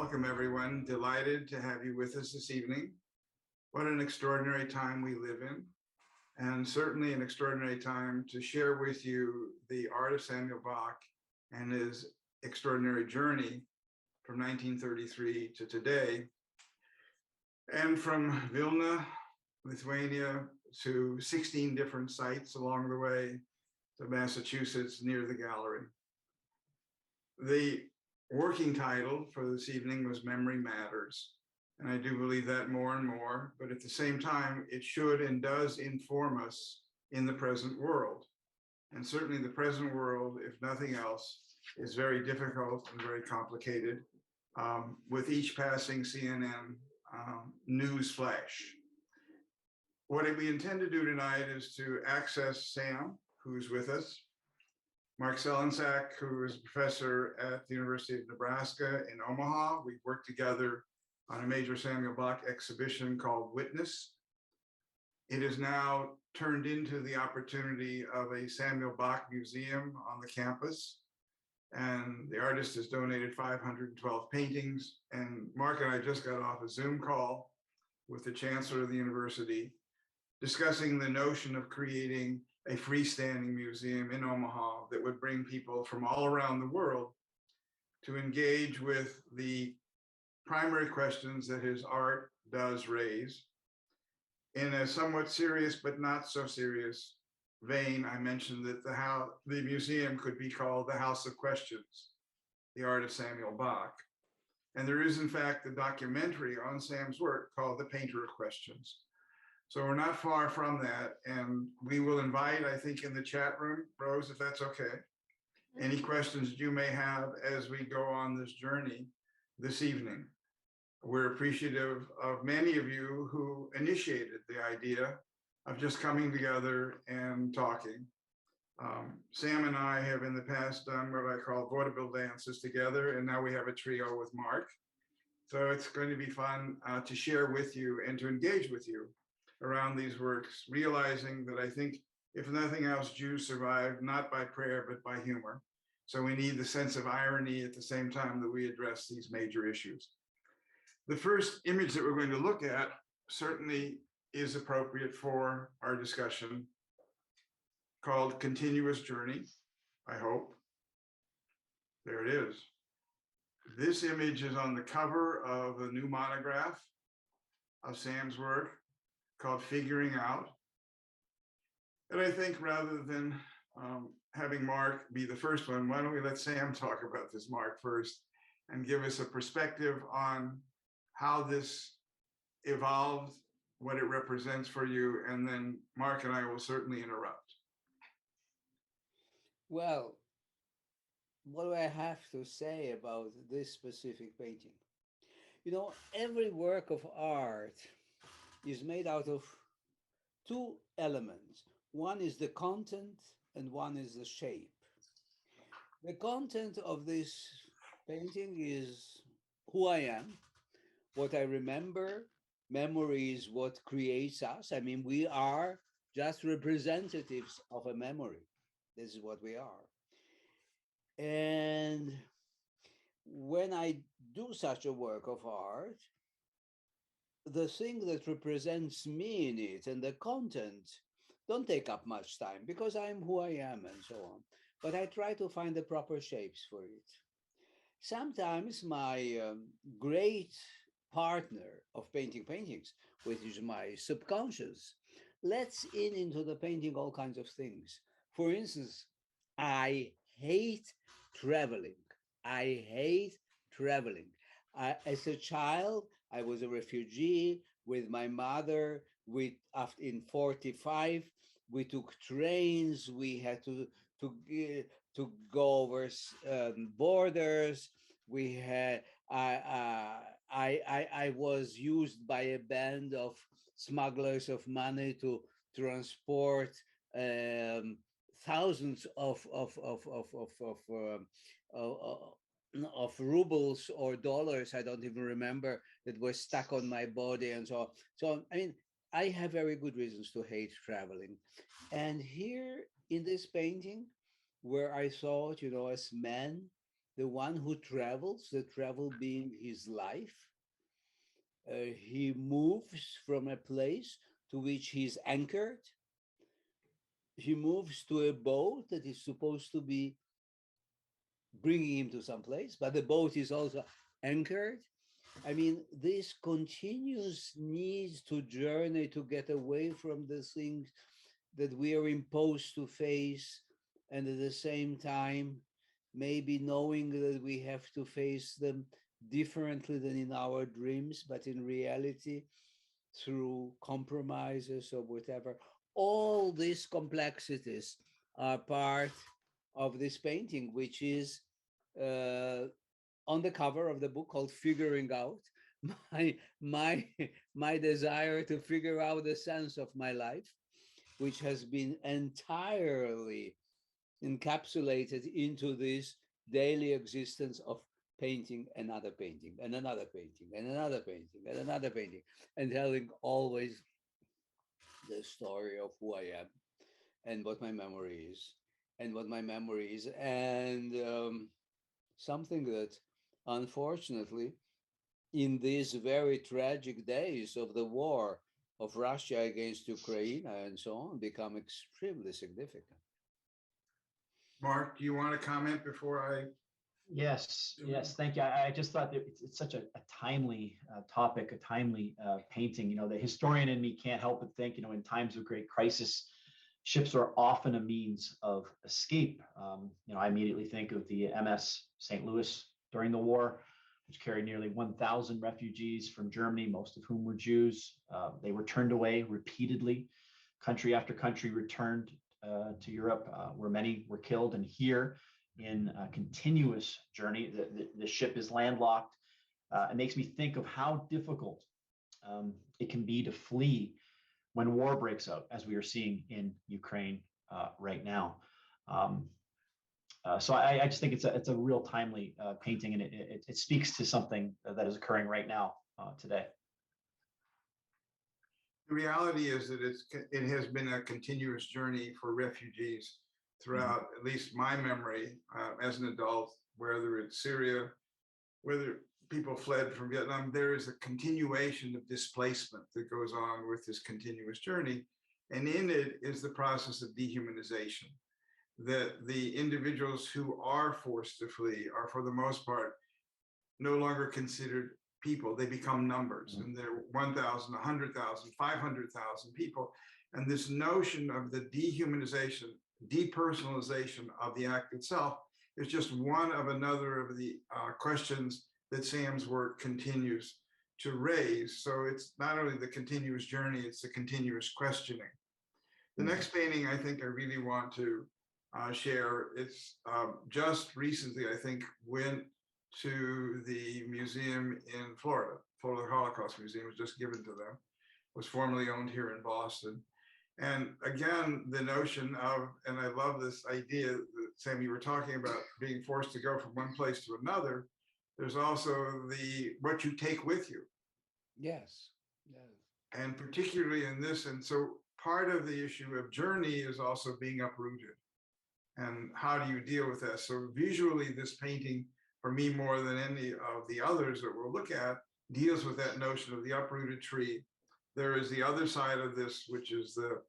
welcome everyone. Delighted to have you with us this evening. What an extraordinary time we live in, and certainly an extraordinary time to share with you the art of Samuel Bak and his extraordinary journey from 1933 to today, and from Vilna, Lithuania, to 16 different sites along the way to Massachusetts near the gallery. The working title for this evening was Memory Matters, and I do believe that more and more, but at the same time, it should and does inform us in the present world. And certainly the present world, if nothing else, is very difficult and very complicated with each passing CNN news flash. What we intend to do tonight is to access Sam, who's with us, Mark Celinscak, who is a professor at the University of Nebraska in Omaha. We've worked together on a major Samuel Bak exhibition called Witness. It is now turned into the opportunity of a Samuel Bak museum on the campus. And the artist has donated 512 paintings. And Mark and I just got off a Zoom call with the chancellor of the university discussing the notion of creating a freestanding museum in Omaha that would bring people from all around the world to engage with the primary questions that his art does raise. In a somewhat serious but not so serious vein, I mentioned that the museum could be called the House of Questions, the art of Samuel Bak. And there is, in fact, a documentary on Sam's work called The Painter of Questions. So we're not far from that. And we will invite, I think, in the chat room, Rose, if that's okay, any questions you may have as we go on this journey this evening. We're appreciative of many of you who initiated the idea of just coming together and talking. Sam and I have in the past done what I call vaudeville dances together, and now we have a trio with Mark. So it's going to be fun to share with you and to engage with you around these works, realizing that I think, if nothing else, Jews survived not by prayer, but by humor. So we need the sense of irony at the same time that we address these major issues. The first image that we're going to look at certainly is appropriate for our discussion, called Continuous Journey, I hope. There it is. This image is on the cover of a new monograph of Sam's work called Figuring Out. And I think rather than having Mark be the first one, why don't we let Sam talk about this, Mark, first, and give us a perspective on how this evolved, what it represents for you, and then Mark and I will certainly interrupt. Well, what do I have to say about this specific painting? You know, every work of art is made out of two elements. One is the content and one is the shape. The content of this painting is who I am, what I remember. Memory is what creates us. I mean, we are just representatives of a memory. This is what we are. And when I do such a work of art, the thing that represents me in it and the content don't take up much time because I'm who I am and so on. But I try to find the proper shapes for it. Sometimes my great partner of painting paintings, which is my subconscious, lets into the painting all kinds of things. For instance, I hate traveling. I hate traveling. As a child, I was a refugee with my mother. In 45, we took trains. We had to go over borders. We had I was used by a band of smugglers of money to transport thousands of rubles or dollars, I don't even remember, that were stuck on my body and so on. So, I mean, I have very good reasons to hate traveling. And here in this painting, where I thought, as men the one who travels, the travel being his life. He moves from a place to which he's anchored. He moves to a boat that is supposed to be bringing him to some place, but the boat is also anchored. I mean, this continuous need to journey to get away from the things that we are imposed to face, and at the same time, maybe knowing that we have to face them differently than in our dreams, but in reality, through compromises or whatever. All these complexities are part of this painting, which is uh, on the cover of the book called Figuring Out. My my my desire to figure out the sense of my life, which has been entirely encapsulated into this daily existence of painting another painting and another painting and another painting and another painting, and telling always the story of who I am and what my memory is and what my memory is. And something that, unfortunately, in these very tragic days of the war of Russia against Ukraine and so on, become extremely significant. Mark, do you want to comment before I Yes, do it? yes, thank you. I just thought that it's such a timely topic, a timely painting. You know, the historian in me can't help but think, you know, in times of great crisis, ships are often a means of escape. You know, I immediately think of the MS St. Louis during the war, which carried nearly 1,000 refugees from Germany, most of whom were Jews. They were turned away repeatedly. Country after country returned to Europe, where many were killed. And here, in a continuous journey, the ship is landlocked. It makes me think of how difficult it can be to flee when war breaks out, as we are seeing in Ukraine right now. So I just think it's a real timely painting, and it speaks to something that is occurring right now today. The reality is that it has been a continuous journey for refugees throughout at least my memory as an adult, whether it's Syria, whether people fled from Vietnam, there is a continuation of displacement that goes on with this continuous journey. And in it is the process of dehumanization, that the individuals who are forced to flee are, for the most part, no longer considered people. They become numbers, and they're 1,000, 100,000, 500,000 people. And this notion of the dehumanization, depersonalization of the act itself is just one of another of the questions that Sam's work continues to raise. So it's not only the continuous journey, it's the continuous questioning. The next painting I think I really want to share, it's just recently, I think, went to the museum in Florida. Florida Holocaust Museum was just given to them, was formerly owned here in Boston. And again, the notion of, and I love this idea that Sam, you were talking about being forced to go from one place to another. There's also what you take with you. Yes, yes. And particularly in this, and so part of the issue of journey is also being uprooted. And how do you deal with that? So visually, this painting, for me, more than any of the others that we'll look at, deals with that notion of the uprooted tree. There is the other side of this, which is the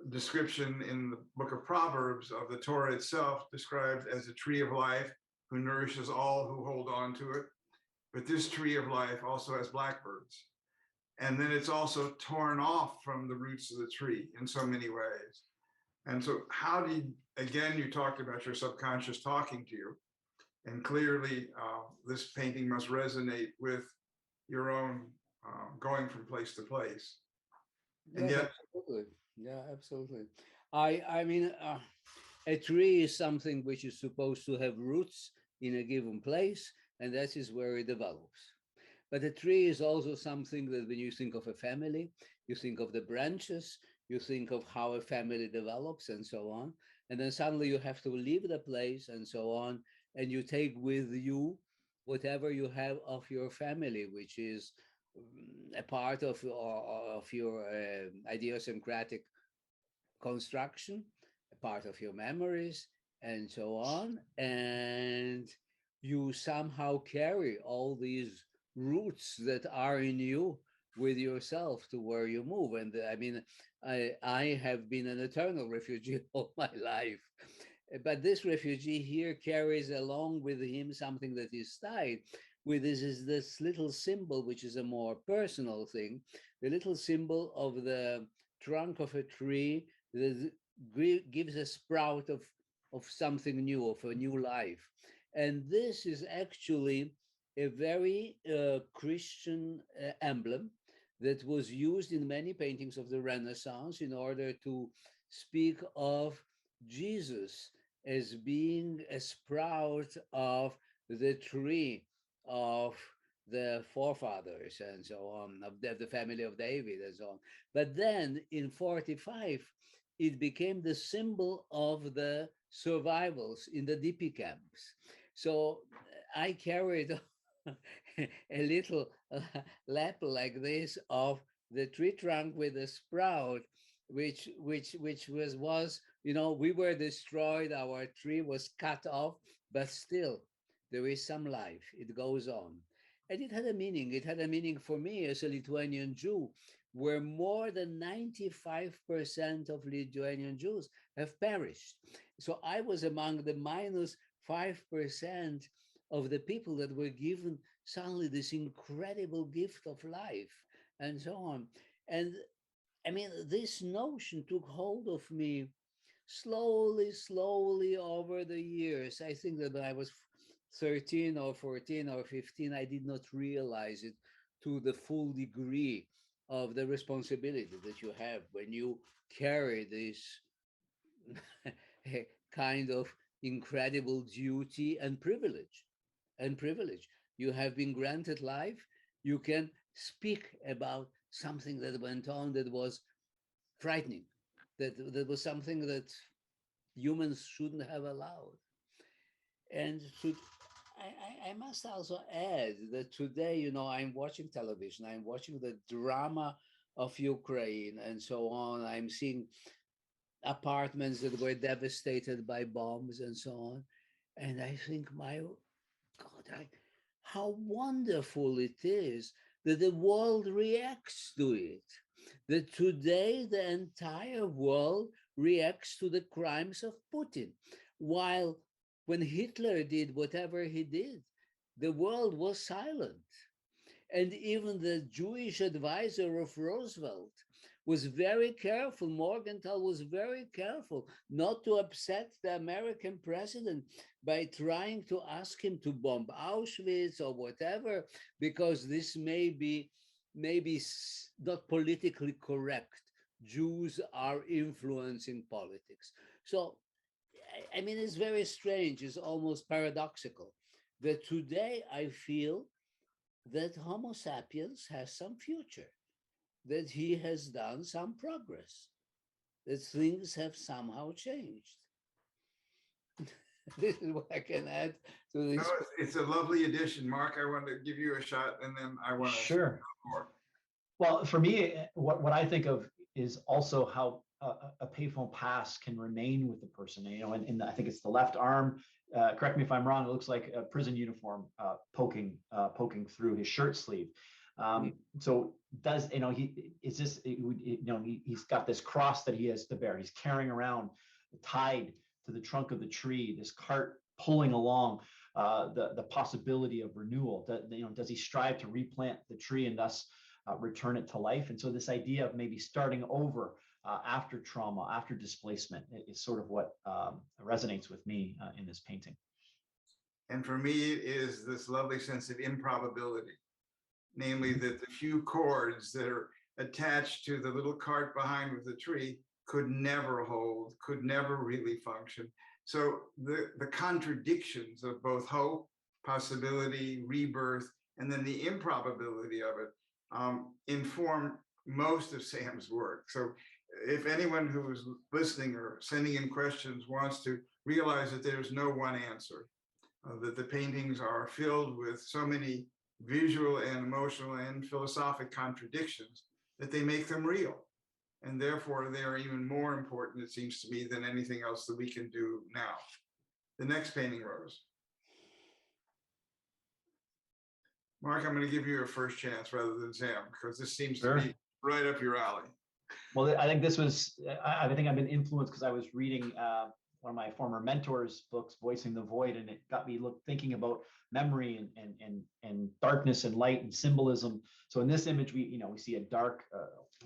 description in the book of Proverbs of the Torah itself, described as a tree of life who nourishes all who hold on to it. But this tree of life also has blackbirds. And then it's also torn off from the roots of the tree in so many ways. And so how do you, again, you talked about your subconscious talking to you. And clearly, this painting must resonate with your own going from place to place. And Yes, yet, absolutely. Yeah, absolutely. I mean, a tree is something which is supposed to have roots in a given place, and that is where it develops. But a tree is also something that when you think of a family, you think of the branches, you think of how a family develops and so on. And then suddenly you have to leave the place and so on, and you take with you whatever you have of your family, which is a part of your idiosyncratic construction, a part of your memories, and so on. And you somehow carry all these roots that are in you with yourself to where you move. And I mean, I have been an eternal refugee all my life. But this refugee here carries along with him something that is tied with this is this little symbol, which is a more personal thing, the little symbol of the trunk of a tree that gives a sprout of something new, of a new life. And this is actually a very Christian emblem that was used in many paintings of the Renaissance in order to speak of Jesus as being a sprout of the tree of the forefathers and so on, of the family of David and so on. But then in 45, it became the symbol of the survivals in the DP camps. So I carried a little lap like this of the tree trunk with a sprout, which was we were destroyed, our tree was cut off, but still there is some life. It goes on. And it had a meaning. It had a meaning for me as a Lithuanian Jew, where more than 95% of Lithuanian Jews have perished. So I was among the minus 5% of the people that were given suddenly this incredible gift of life and so on. And I mean, this notion took hold of me slowly, slowly over the years. I think that when I was 13 or 14 or 15, I did not realize it to the full degree of the responsibility that you have when you carry this kind of incredible duty and privilege. And privilege. You have been granted life. You can speak about something that went on that was frightening, that was something that humans shouldn't have allowed. And I must also add that today, I'm watching television, I'm watching the drama of Ukraine and so on. I'm seeing apartments that were devastated by bombs and so on. And I think, my God, how wonderful it is that the world reacts to it. That today the entire world reacts to the crimes of Putin. While when Hitler did whatever he did, the world was silent. And even the Jewish advisor of Roosevelt was very careful. Morgenthau was very careful not to upset the American president by trying to ask him to bomb Auschwitz or whatever, because this may be not politically correct. Jews are influencing politics. So, I mean, it's very strange. It's almost paradoxical that today I feel that Homo sapiens has some future, that he has done some progress, that things have somehow changed. This is what I can add to No, this. it's a lovely addition. Mark, I want to give you a shot and then I want to say Sure. more. Well, for me, what I think of is also how a payphone pass can remain with the person. And I think it's the left arm. Correct me if I'm wrong. It looks like a prison uniform poking through his shirt sleeve. So does he is this he's got this cross that he has to bear. He's carrying around tied to the trunk of the tree. This cart pulling along the possibility of renewal. Does he strive to replant the tree and thus return it to life? And so this idea of maybe starting over after trauma, after displacement, is sort of what resonates with me in this painting. And for me, it is this lovely sense of improbability, namely that the few cords that are attached to the little cart behind with the tree could never hold, could never really function. So the contradictions of both hope, possibility, rebirth, and then the improbability of it inform most of Sam's work. So if anyone who's listening or sending in questions wants to realize that there's no one answer, that the paintings are filled with so many visual and emotional and philosophic contradictions that they make them real. And therefore, they are even more important, it seems to me, than anything else that we can do now. The next painting, Rose. Mark, I'm going to give you a first chance rather than Sam, because this seems to Sure. be right up your alley. Well, I think this was, I think I've been influenced because I was reading one of my former mentors' books, Voicing the Void, and it got me thinking about memory and darkness and light and symbolism. So in this image, we see a dark,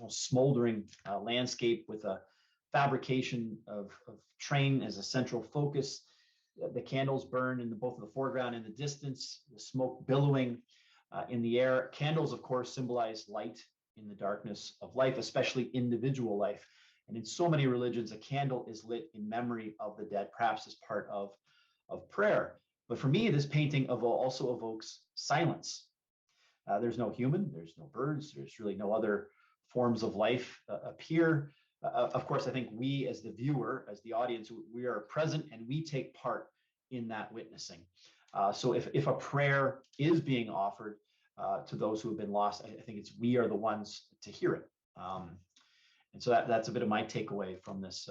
smoldering landscape with a fabrication of train as a central focus. The candles burn in both the foreground and the distance, the smoke billowing in the air. Candles, of course, symbolize light in the darkness of life, especially individual life. And in so many religions, a candle is lit in memory of the dead, perhaps as part of prayer. But for me, this painting also evokes silence. There's no human, there's no birds, there's really no other forms of life appear. Of course, I think we as the viewer, as the audience, we are present and we take part in that witnessing. So if a prayer is being offered to those who have been lost, I think we are the ones to hear it. And so that's a bit of my takeaway from this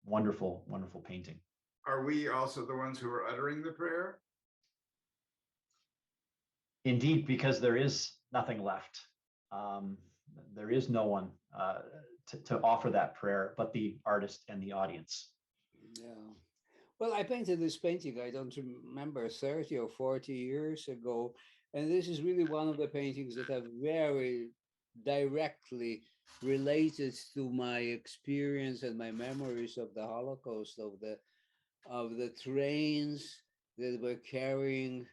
wonderful, wonderful painting. Are we also the ones who are uttering the prayer? Indeed, because there is nothing left. There is no one to offer that prayer but the artist and the audience. Yeah. Well, I painted this painting, I don't remember, 30 or 40 years ago. And this is really one of the paintings that are very directly related to my experience and my memories of the Holocaust, of the trains that were carrying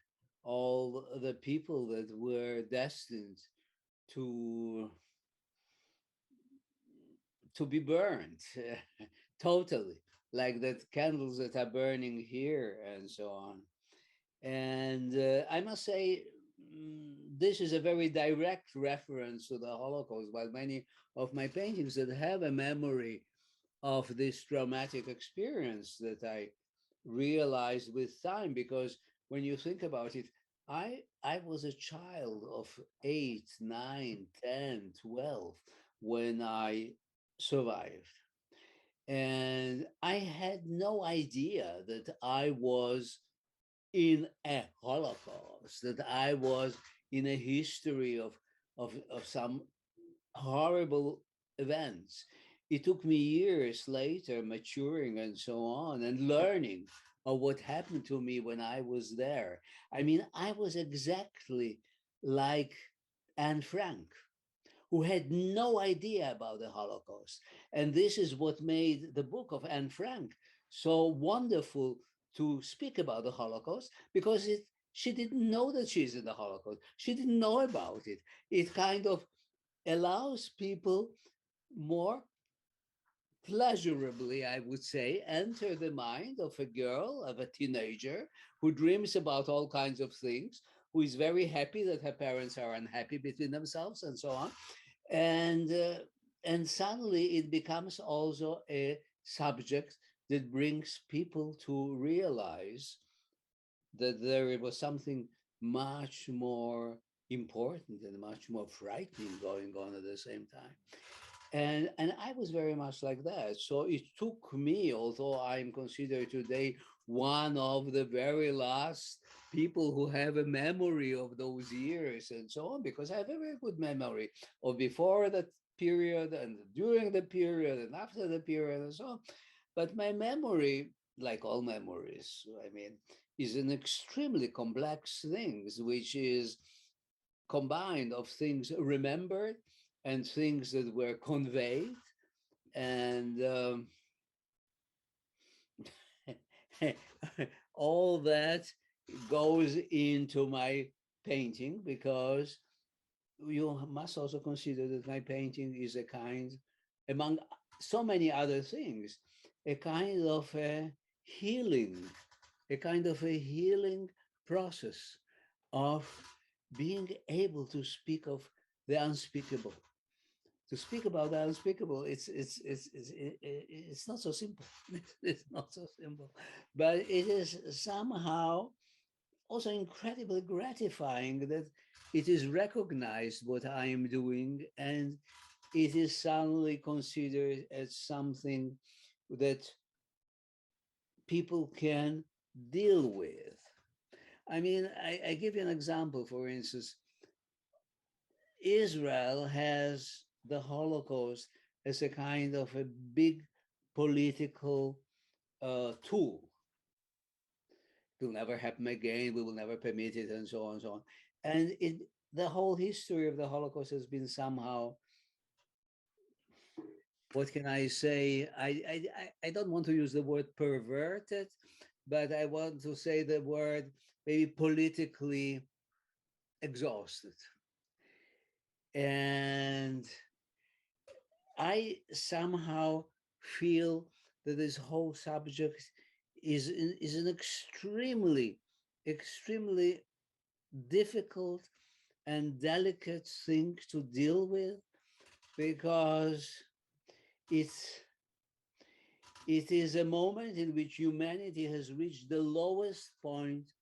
all the people that were destined to be burned totally, like the candles that are burning here and so on. And I must say, this is a very direct reference to the Holocaust, while many of my paintings that have a memory of this traumatic experience that I realized with time, because when you think about it, I was a child of 8, 9, 10, 12 when I survived. And I had no idea that I was in a Holocaust, that I was in a history of some horrible events. It took me years later, maturing and so on, and learning of what happened to me when I was there. I mean, I was exactly like Anne Frank, who had no idea about the Holocaust. And this is what made the book of Anne Frank so wonderful to speak about the Holocaust, because she didn't know that she's in the Holocaust. She didn't know about it. It kind of allows people more pleasurably, I would say, enter the mind of a girl, of a teenager who dreams about all kinds of things, who is very happy that her parents are unhappy between themselves and so on. And suddenly it becomes also a subject that brings people to realize that there was something much more important and much more frightening going on at the same time. And I was very much like that. So it took me, although I'm considered today one of the very last people who have a memory of those years and so on, because I have a very good memory of before that period and during the period and after the period and so on. But my memory, like all memories, I mean, is an extremely complex thing, which is combined of things remembered and things that were conveyed. And all that goes into my painting, because you must also consider that my painting is a kind, among so many other things, a kind of a healing, a kind of a healing process of being able to speak of the unspeakable. To speak about the unspeakable, it's not so simple. It's not so simple, but it is somehow also incredibly gratifying that it is recognized what I am doing, and it is suddenly considered as something that people can deal with. I mean, I give you an example. For instance, Israel has the Holocaust as a kind of a big political tool. It will never happen again. We will never permit it, and so on and so on. And the whole history of the Holocaust has been somehow, what can I say? I don't want to use the word perverted, but I want to say the word maybe politically exhausted. And I somehow feel that this whole subject is an extremely difficult and delicate thing to deal with, because it's it is a moment in which humanity has reached the lowest point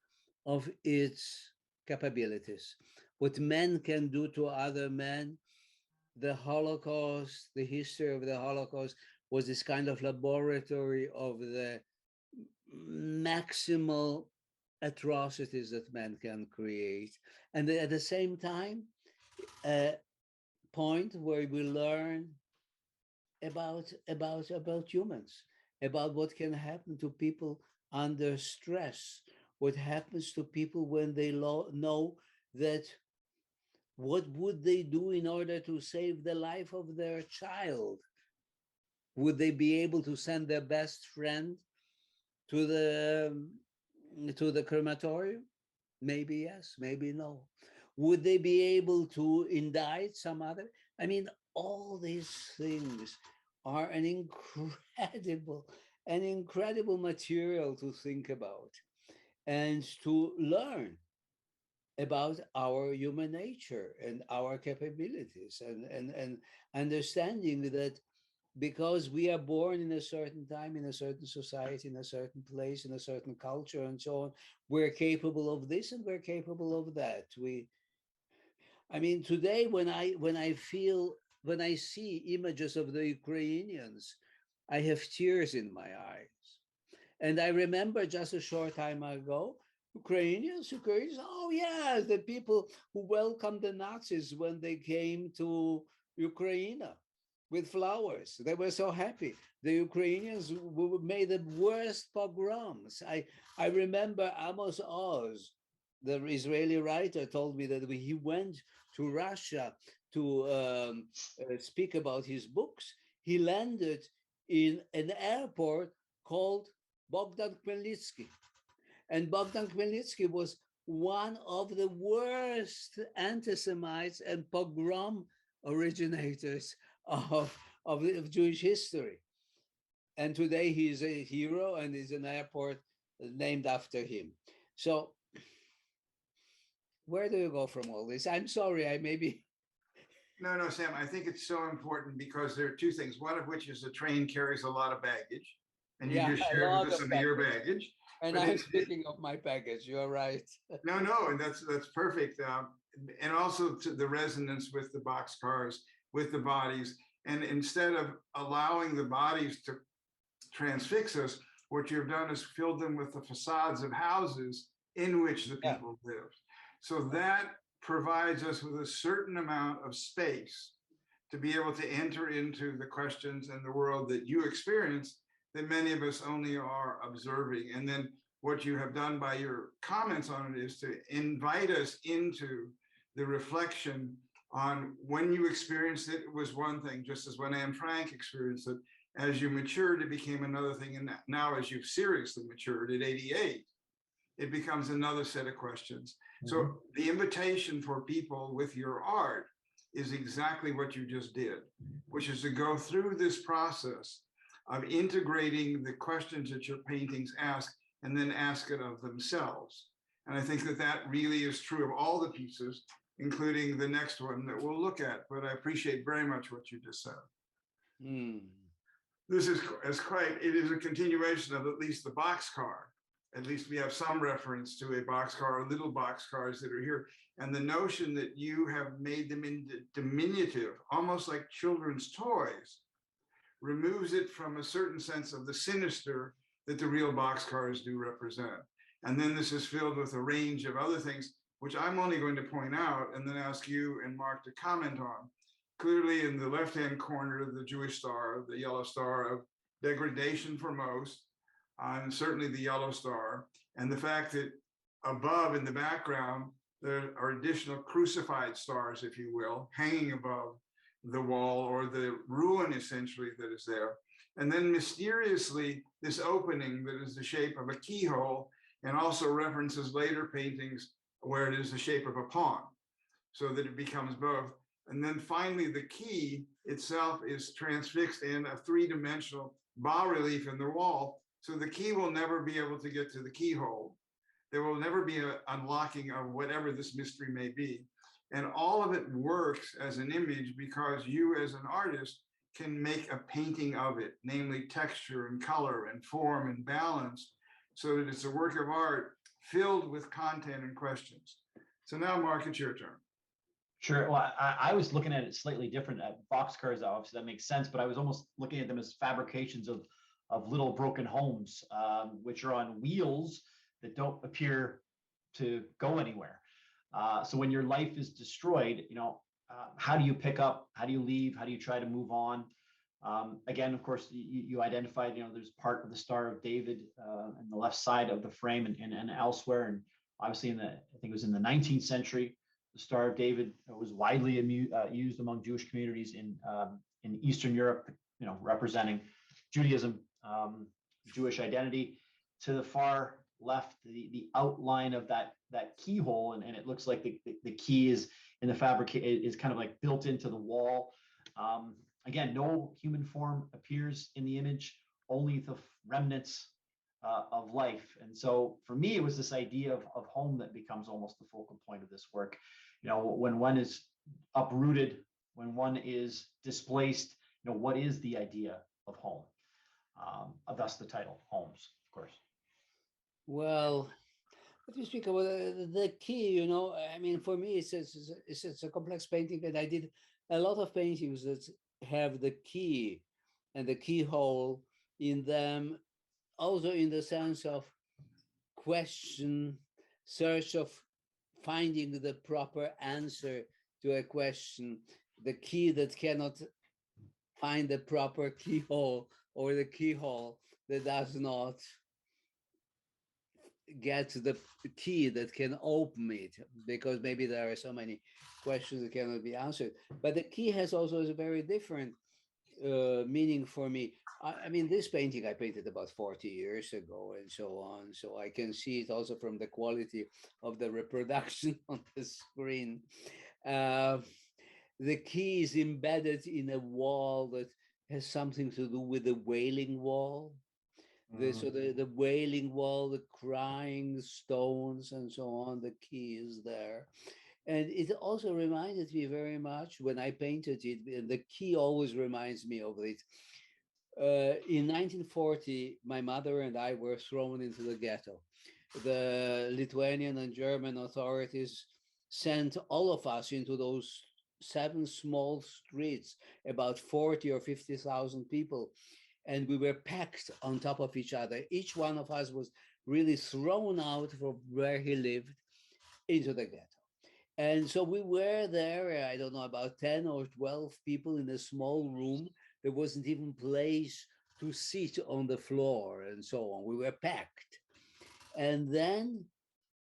of its capabilities. What men can do to other men, the Holocaust, the history of the Holocaust was this kind of laboratory of the maximal atrocities that man can create. And at the same time, a point where we learn about humans, about what can happen to people under stress, what happens to people when they know that what would they do in order to save the life of their child? Would they be able to send their best friend to the crematorium? Maybe yes, maybe no. Would they be able to indict some other? I mean, all these things are an incredible material to think about and to learn about our human nature and our capabilities, and understanding that because we are born in a certain time, in a certain society, in a certain place, in a certain culture, and so on, we're capable of this and we're capable of that. I mean, today when I see images of the Ukrainians, I have tears in my eyes. And I remember just a short time ago, Ukrainians, oh yes, the people who welcomed the Nazis when they came to Ukraine with flowers. They were so happy. The Ukrainians made the worst pogroms. I remember Amos Oz, the Israeli writer, told me that he went to Russia to speak about his books. He landed in an airport called Bogdan Khmelnytsky. And Bogdan Khmelnytsky was one of the worst anti-Semites and pogrom originators of Jewish history. And today he is a hero and is an airport named after him. So where do you go from all this? I'm sorry, I maybe. No, Sam, I think it's so important because there are two things, one of which is the train carries a lot of baggage, and you just A shared lot with us of some of your baggage. baggage. And I'm speaking of my baggage, you're right. No, and that's perfect. And also to the resonance with the boxcars, with the bodies. And instead of allowing the bodies to transfix us, what you've done is filled them with the facades of houses in which the Yeah. people lived. So that provides us with a certain amount of space to be able to enter into the questions and the world that you experience that many of us only are observing. And then what you have done by your comments on it is to invite us into the reflection on when you experienced it, it was one thing, just as when Anne Frank experienced it. As you matured, it became another thing. And now as you've seriously matured at 88, it becomes another set of questions. Mm-hmm. So the invitation for people with your art is exactly what you just did, which is to go through this process of integrating the questions that your paintings ask and then ask it of themselves. And I think that that really is true of all the pieces, including the next one that we'll look at. But I appreciate very much what you just said. This is it is a continuation of at least the boxcar. At least we have some reference to a boxcar, little boxcars that are here. And the notion that you have made them into diminutive, almost like children's toys, removes it from a certain sense of the sinister that the real boxcars do represent. And then this is filled with a range of other things, which I'm only going to point out and then ask you and Mark to comment on. Clearly in the left-hand corner, the Jewish star, the yellow star of degradation for most, and certainly the yellow star, and the fact that above in the background, there are additional crucified stars, if you will, hanging above the wall or the ruin essentially that is there. And then mysteriously, this opening that is the shape of a keyhole and also references later paintings where it is the shape of a pawn, so that it becomes both. And then finally, the key itself is transfixed in a three-dimensional bas-relief in the wall. So the key will never be able to get to the keyhole. There will never be an unlocking of whatever this mystery may be. And all of it works as an image because you as an artist can make a painting of it, namely texture and color and form and balance, so that it's a work of art filled with content and questions. So now, Mark, it's your turn. Sure. Well, I was looking at it slightly different. Boxcars, obviously, that makes sense, but I was almost looking at them as fabrications of little broken homes, which are on wheels that don't appear to go anywhere. So when your life is destroyed, how do you pick up? How do you leave? How do you try to move on? Again, of course, you identified, there's part of the Star of David on the left side of the frame and elsewhere. And obviously I think it was in the 19th century, the Star of David was widely used among Jewish communities in Eastern Europe, representing Judaism, Jewish identity. To the far left, the outline of that keyhole, and it looks like the key is in the fabric, is kind of like built into the wall. Again, no human form appears in the image, only the remnants of life. And so for me, it was this idea of home that becomes almost the focal point of this work. When one is uprooted, when one is displaced, what is the idea of home? Thus the title, Homes, of course. Well, what you speak about the key, for me, it's a complex painting, and I did a lot of paintings that have the key and the keyhole in them, also in the sense of question, search of finding the proper answer to a question, the key that cannot find the proper keyhole, or the keyhole that does not get the key that can open it, because maybe there are so many questions that cannot be answered. But the key has also a very different meaning for me. I mean, this painting I painted about 40 years ago and so on. So I can see it also from the quality of the reproduction on the screen. The key is embedded in a wall that has something to do with the Wailing Wall. The Wailing Wall, the crying stones and so on, the key is there. And it also reminded me very much when I painted it, and the key always reminds me of it. In 1940, my mother and I were thrown into the ghetto. The Lithuanian and German authorities sent all of us into those 7 small streets, about 40 or 50,000 people. And we were packed on top of each other. Each one of us was really thrown out from where he lived into the ghetto. And so we were there, I don't know, about 10 or 12 people in a small room. There wasn't even place to sit on the floor and so on. We were packed. And then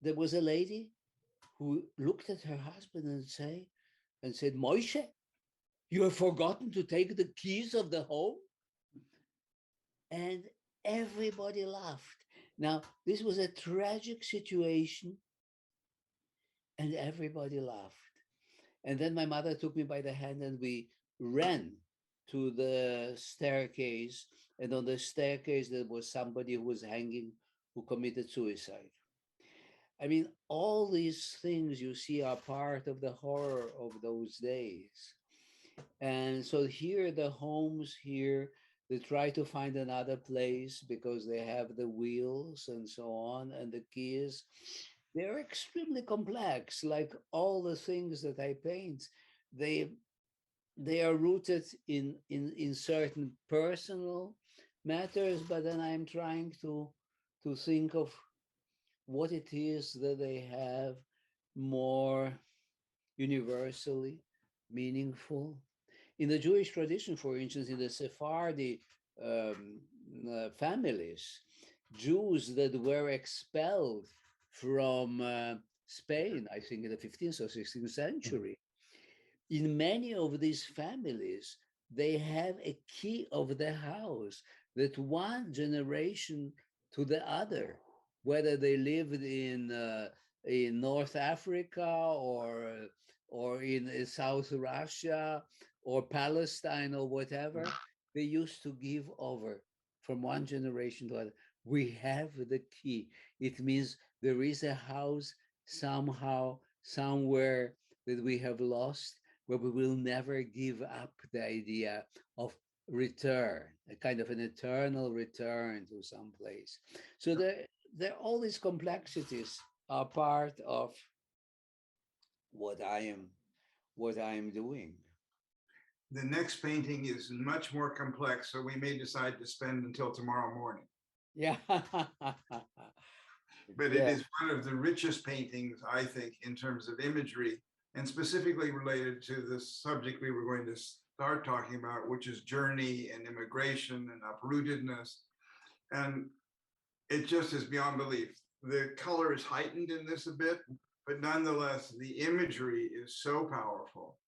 there was a lady who looked at her husband and said, Moshe, you have forgotten to take the keys of the home? And everybody laughed. Now, this was a tragic situation, and everybody laughed. And then my mother took me by the hand and we ran to the staircase. And on the staircase, there was somebody who was hanging, who committed suicide. I mean, all these things you see are part of the horror of those days. And so here, the homes here, they try to find another place because they have the wheels and so on, and the keys. They're extremely complex, like all the things that I paint. They are rooted in certain personal matters, but then I'm trying to think of what it is that they have more universally meaningful. In the Jewish tradition, for instance, in the Sephardi families, Jews that were expelled from Spain, I think in the 15th or 16th century, in many of these families, they have a key of the house that one generation to the other, whether they lived in North Africa or in South Russia or Palestine or whatever, they used to give over from one generation to other. We have the key. It means there is a house somehow, somewhere that we have lost, where we will never give up the idea of return, a kind of an eternal return to some place. So all these complexities are part of what I am what I am doing. The next painting is much more complex, so we may decide to spend until tomorrow morning. Yeah. But it Yeah. is one of the richest paintings, I think, in terms of imagery, and specifically related to the subject we were going to start talking about, which is journey and immigration and uprootedness. And it just is beyond belief. The color is heightened in this a bit, but nonetheless, the imagery is so powerful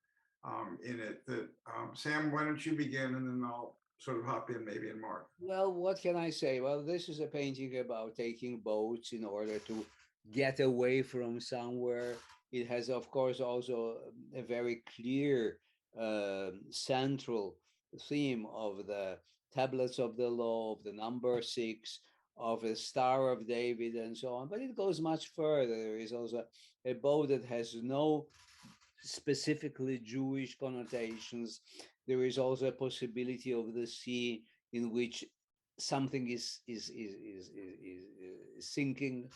in it that, Sam, why don't you begin and then I'll sort of hop in maybe and Mark. Well, what can I say? Well, this is a painting about taking boats in order to get away from somewhere. It has, of course, also a very clear central theme of the tablets of the law, of the number six, of the Star of David, and so on. But it goes much further. There is also a boat that has no specifically Jewish connotations. There is also a possibility of the sea in which something is sinking,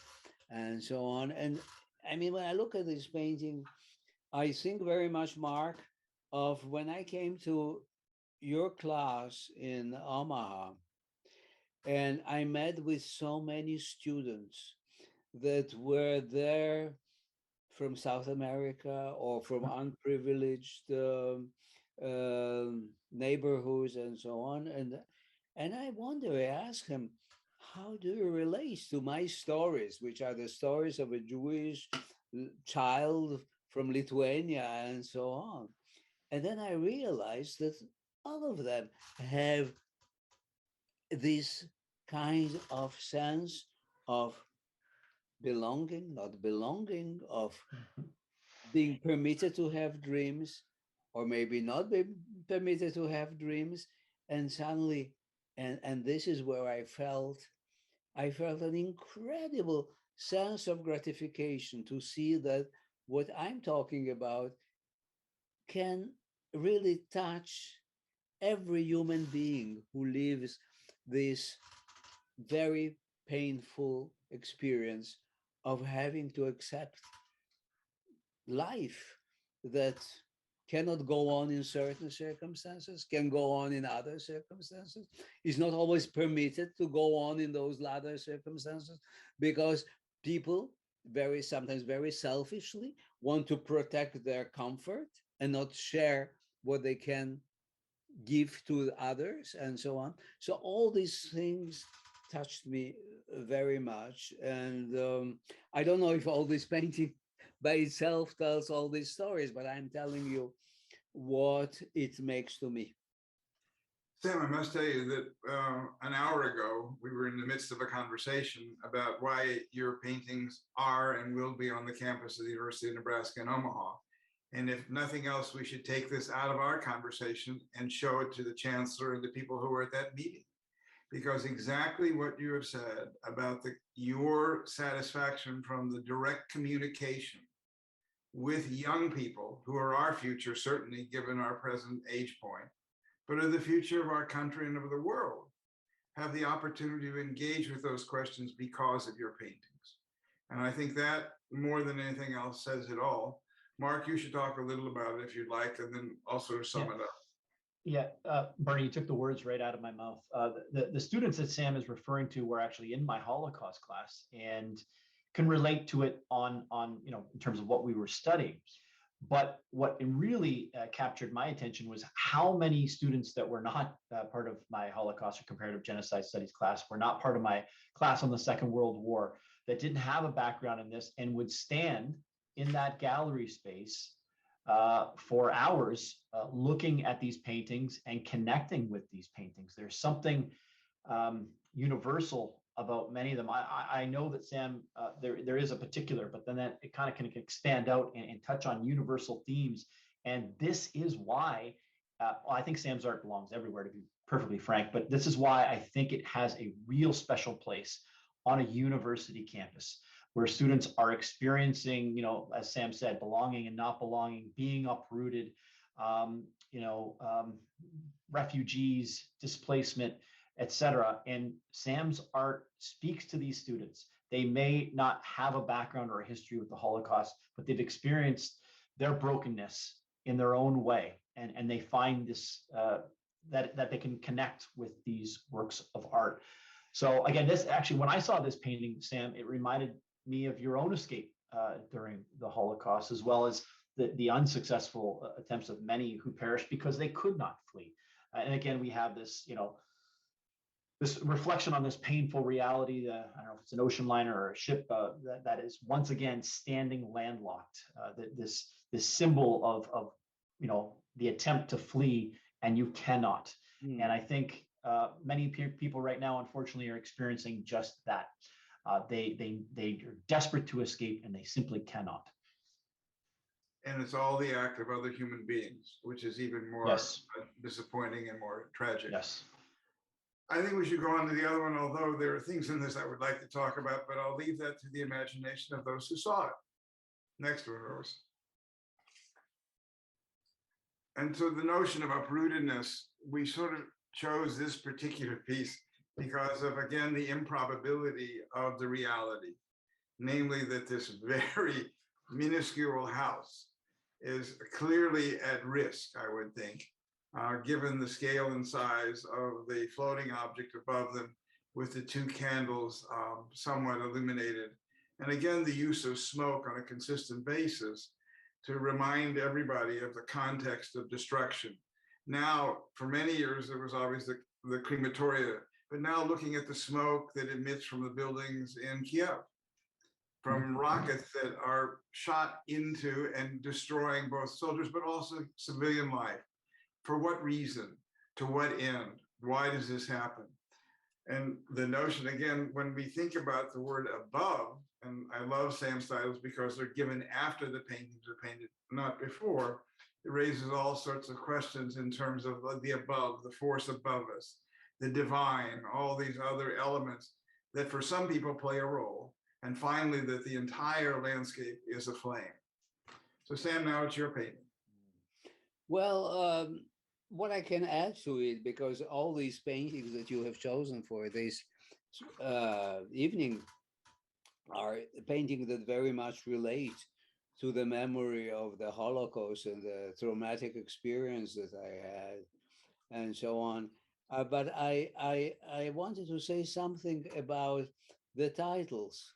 and so on. And I mean, when I look at this painting, I think very much, Mark, of when I came to your class in Omaha, and I met with so many students that were there from South America or from unprivileged neighborhoods and so on. And I wonder, I asked him, how do you relate to my stories, which are the stories of a Jewish child from Lithuania and so on? And then I realized that all of them have this kind of sense of belonging, not belonging, of being permitted to have dreams, or maybe not be permitted to have dreams. And suddenly, and this is where I felt an incredible sense of gratification to see that what I'm talking about can really touch every human being who lives this very painful experience of having to accept life that cannot go on in certain circumstances, can go on in other circumstances, is not always permitted to go on in those latter circumstances, because people sometimes very selfishly want to protect their comfort and not share what they can give to others, and so on. So all these things touched me very much. And I don't know if all this painting by itself tells all these stories, but I'm telling you what it makes to me. Sam, I must tell you that an hour ago, we were in the midst of a conversation about why your paintings are and will be on the campus of the University of Nebraska in Omaha. And if nothing else, we should take this out of our conversation and show it to the chancellor and the people who were at that meeting. Because exactly what you have said about your satisfaction from the direct communication with young people who are our future, certainly given our present age point, but are the future of our country and of the world, have the opportunity to engage with those questions because of your paintings. And I think that more than anything else says it all. Mark, you should talk a little about it if you'd like, and then also sum it up. Yeah, Bernie, you took the words right out of my mouth. The students that Sam is referring to were actually in my Holocaust class, and can relate to it on in terms of what we were studying. But what really captured my attention was how many students that were not part of my Holocaust or comparative genocide studies class, were not part of my class on the Second World War, that didn't have a background in this and would stand in that gallery space for hours looking at these paintings and connecting with these paintings. There's something universal about many of them. I know that Sam, there is a particular, but then that it kind of can expand out and touch on universal themes. And this is why I think Sam's art belongs everywhere, to be perfectly frank, but this is why I think it has a real special place on a university campus, where students are experiencing, as Sam said, belonging and not belonging, being uprooted, refugees, displacement, etc. And Sam's art speaks to these students. They may not have a background or a history with the Holocaust, but they've experienced their brokenness in their own way, and they find this that they can connect with these works of art. So again, this actually, when I saw this painting, Sam, it reminded me of your own escape during the Holocaust, as well as the unsuccessful attempts of many who perished because they could not flee. And again, we have this, this reflection on this painful reality. I don't know if it's an ocean liner or a ship that is once again standing landlocked. This symbol of the attempt to flee, and you cannot. And I think many people right now, unfortunately, are experiencing just that. They are desperate to escape, and they simply cannot. And it's all the act of other human beings, which is even more disappointing and more tragic. Yes. I think we should go on to the other one, although there are things in this I would like to talk about, but I'll leave that to the imagination of those who saw it. Next one, Rose. And so the notion of uprootedness, we sort of chose this particular piece because of, again, the improbability of the reality, namely that this very minuscule house is clearly at risk, I would think, given the scale and size of the floating object above them with the two candles somewhat illuminated. And again, the use of smoke on a consistent basis to remind everybody of the context of destruction. Now, for many years, there was always the crematoria, but now looking at the smoke that emits from the buildings in Kiev, from rockets that are shot into and destroying both soldiers, but also civilian life. For what reason? To what end? Why does this happen? And the notion, again, when we think about the word above, and I love Sam's titles because they're given after the paintings are painted, not before, it raises all sorts of questions in terms of the above, the force above us, the divine, all these other elements that for some people play a role. And finally, that the entire landscape is aflame. So Sam, now it's your painting. Well, what I can add to it, because all these paintings that you have chosen for this evening are paintings that very much relate to the memory of the Holocaust and the traumatic experience that I had, and so on. But I wanted to say something about the titles.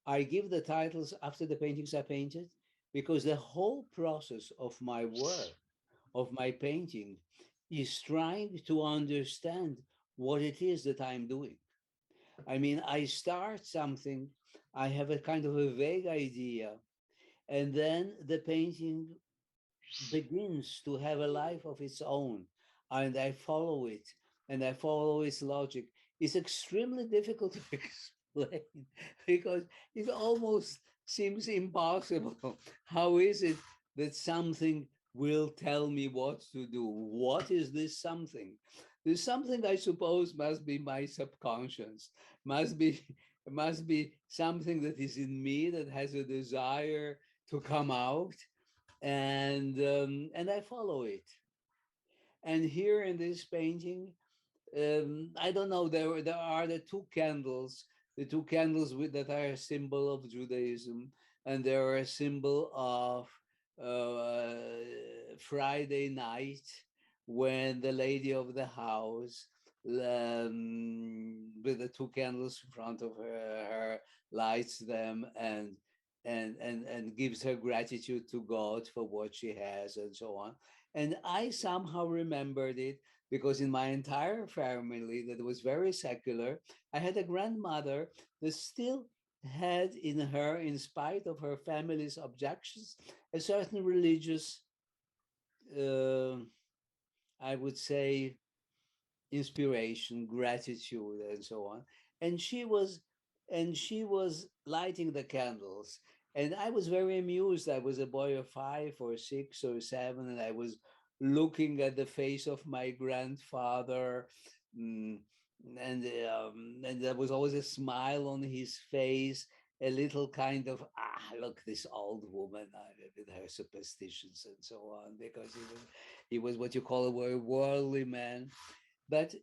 I give the titles after the paintings are painted because the whole process of my work, of my painting, is trying to understand what it is that I'm doing. I mean, I start something, I have a kind of a vague idea, and then the painting begins to have a life of its own, and I follow it, and I follow its logic. It's extremely difficult to explain because it almost seems impossible. How is it that something will tell me what to do? What is this something? There's something, I suppose, must be my subconscious, must be something that is in me that has a desire to come out, and I follow it. And here in this painting, I don't know, there are the two candles that are a symbol of Judaism, and they are a symbol of Friday night when the lady of the house with the two candles in front of her, lights them, and gives her gratitude to God for what she has and so on. And I somehow remembered it because in my entire family that was very secular, I had a grandmother that still had in her, in spite of her family's objections, a certain religious, uh, I would say, inspiration, gratitude, and so on. And she was lighting the candles. And I was very amused. I was a boy of 5 or 6 or 7, and I was looking at the face of my grandfather. mm, and there was always a smile on his face, a little kind of, look, this old woman with her superstitions and so on, because he was what you call a very worldly man. But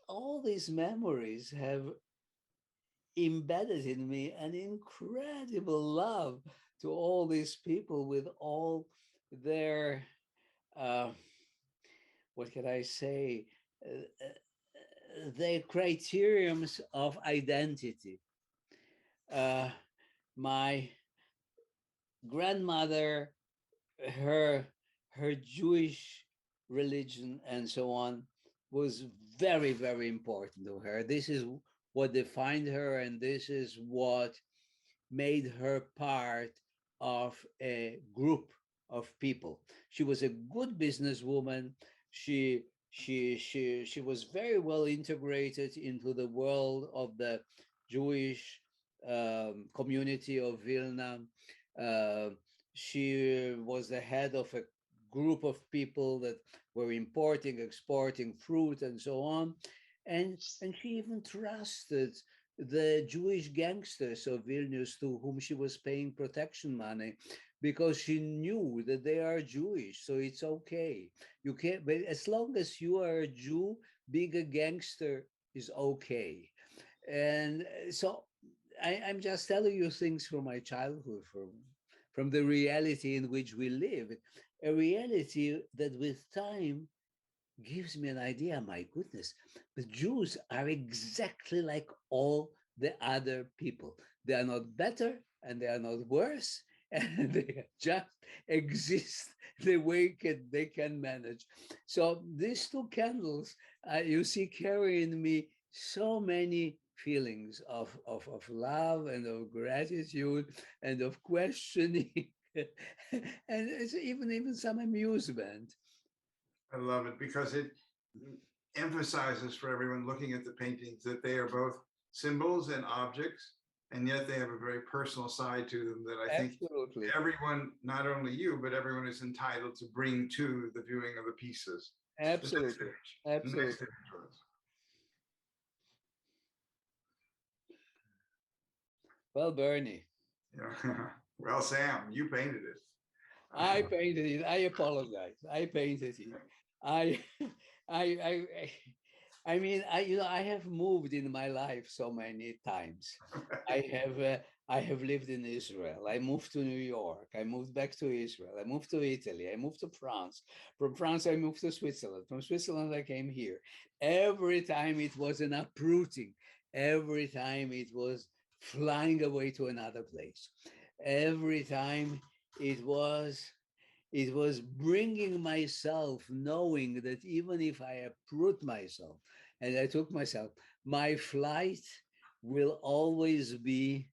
all these memories have embedded in me an incredible love to all these people with all their, uh, what can I say, their criterions of identity. Uh, my grandmother, her her Jewish religion and so on was very, very important to her. This is what defined her, and this is what made her part of a group of people. She was a good businesswoman. She was very well integrated into the world of the Jewish community of Vilna. Uh, she was the head of a group of people that were importing, exporting fruit, and so on. And she even trusted the Jewish gangsters of Vilnius to whom she was paying protection money because she knew that they are Jewish. So it's okay. You can't, but as long as you are a Jew, being a gangster is okay. And so I'm just telling you things from my childhood, from the reality in which we live, a reality that with time gives me an idea. My goodness, the Jews are exactly like all the other people. They are not better and they are not worse, and they just exist the way they can manage. So these two candles, you see, carry in me so many feelings of love and of gratitude and of questioning and it's even some amusement. I love it because it emphasizes for everyone looking at the paintings that they are both symbols and objects, and yet they have a very personal side to them that I think Absolutely. everyone, not only you, but everyone is entitled to bring to the viewing of the pieces. The next Absolutely. image. The Absolutely. next image was. Well, Bernie, Yeah. Well, Sam, you painted it. I painted it. I apologize. I painted it. I, I, I, I mean, I have moved in my life so many times. I have, I have lived in Israel. I moved to New York. I moved back to Israel. I moved to Italy. I moved to France. From France, I moved to Switzerland. From Switzerland, I came here. Every time it was an uprooting. Every time it was flying away to another place. Every time it was it was bringing myself, knowing that even if I uproot myself and I took myself, my flight will always be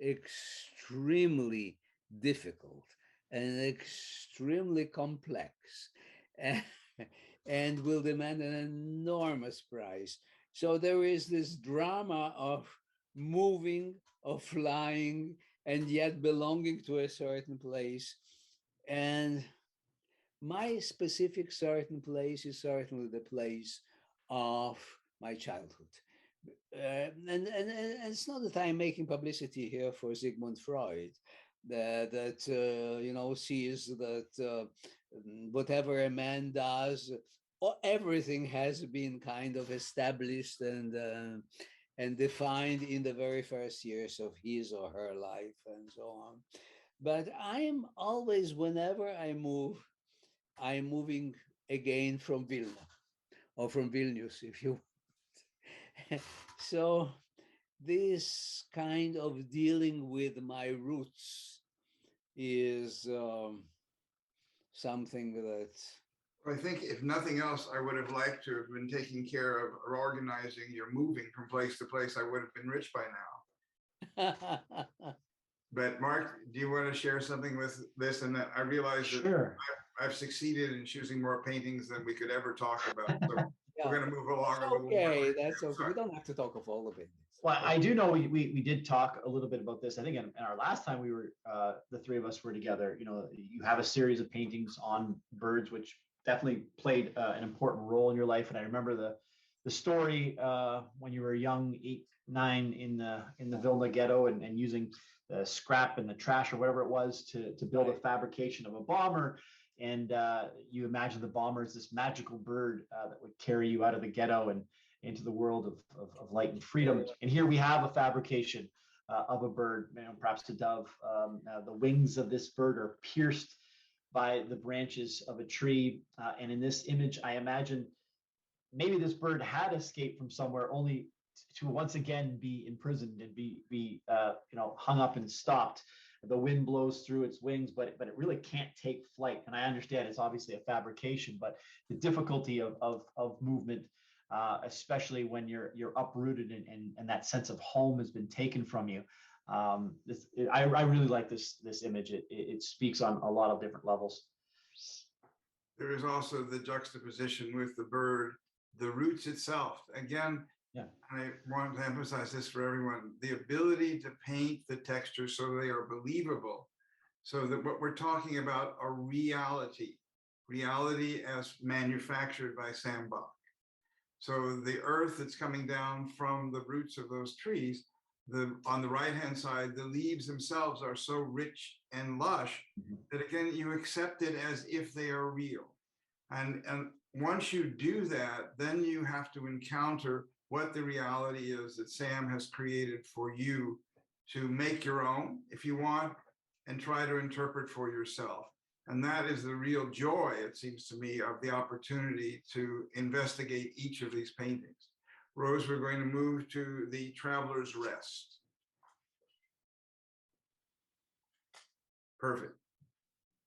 extremely difficult and extremely complex and, and will demand an enormous price. So there is this drama of moving, of flying, and yet belonging to a certain place. And my specific certain place is certainly the place of my childhood. And it's not that I'm making publicity here for Sigmund Freud, that sees that whatever a man does, or everything has been kind of established and defined in the very first years of his or her life and so on. But I'm always, whenever I move, I'm moving again from Vilna. or from Vilnius, if you want. So this kind of dealing with my roots is something that, I think if nothing else, I would have liked to have been taking care of or organizing your moving from place to place. I would have been rich by now. But Mark, do you want to share something with this? And I realize that Sure. I've succeeded in choosing more paintings than we could ever talk about. So yeah, we're going to move along that's a little more. okay. That's okay. We Sorry. don't have to talk of all of it. Well, I do know we did talk a little bit about this. I think in our last time we were the three of us were together. You know, you have a series of paintings on birds, which definitely played an important role in your life. And I remember the story when you were young, 8, 9, in the Vilna ghetto, and using the scrap and the trash or whatever it was to build a fabrication of a bomber. And you imagine the bomber as this magical bird that would carry you out of the ghetto and into the world of light and freedom. And here we have a fabrication of a bird, perhaps a dove. The wings of this bird are pierced by the branches of a tree. And in this image, I imagine maybe this bird had escaped from somewhere, only to once again be imprisoned and be hung up and stopped. The wind blows through its wings, but it really can't take flight. And I understand it's obviously a fabrication, but the difficulty of movement, especially when you're uprooted and that sense of home has been taken from you. I really like this image. It speaks on a lot of different levels. There is also the juxtaposition with the bird, the roots itself. Again, yeah. I want to emphasize this for everyone, the ability to paint the textures so they are believable, so that what we're talking about are reality as manufactured by Sam Bak. So the earth that's coming down from the roots of those trees, on the right-hand side, the leaves themselves are so rich and lush that again, you accept it as if they are real. And once you do that, then you have to encounter what the reality is that Sam has created for you to make your own, if you want, and try to interpret for yourself. And that is the real joy, it seems to me, of the opportunity to investigate each of these paintings. Rose, we're going to move to the Traveler's Rest. Perfect.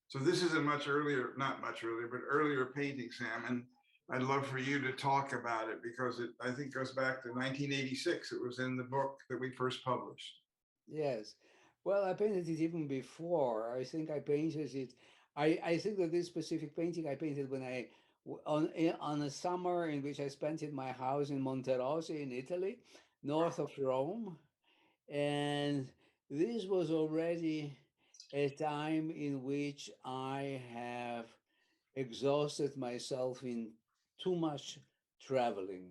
So this is a much earlier, not much earlier, but earlier painting, Sam. And I'd love for you to talk about it because it, I think, goes back to 1986. It was in the book that we first published. Yes. Well, I painted it even before. I think I painted it. I think that this specific painting I painted when on a summer in which I spent in my house in Monterosi in Italy, north of Rome. And this was already a time in which I have exhausted myself in too much traveling.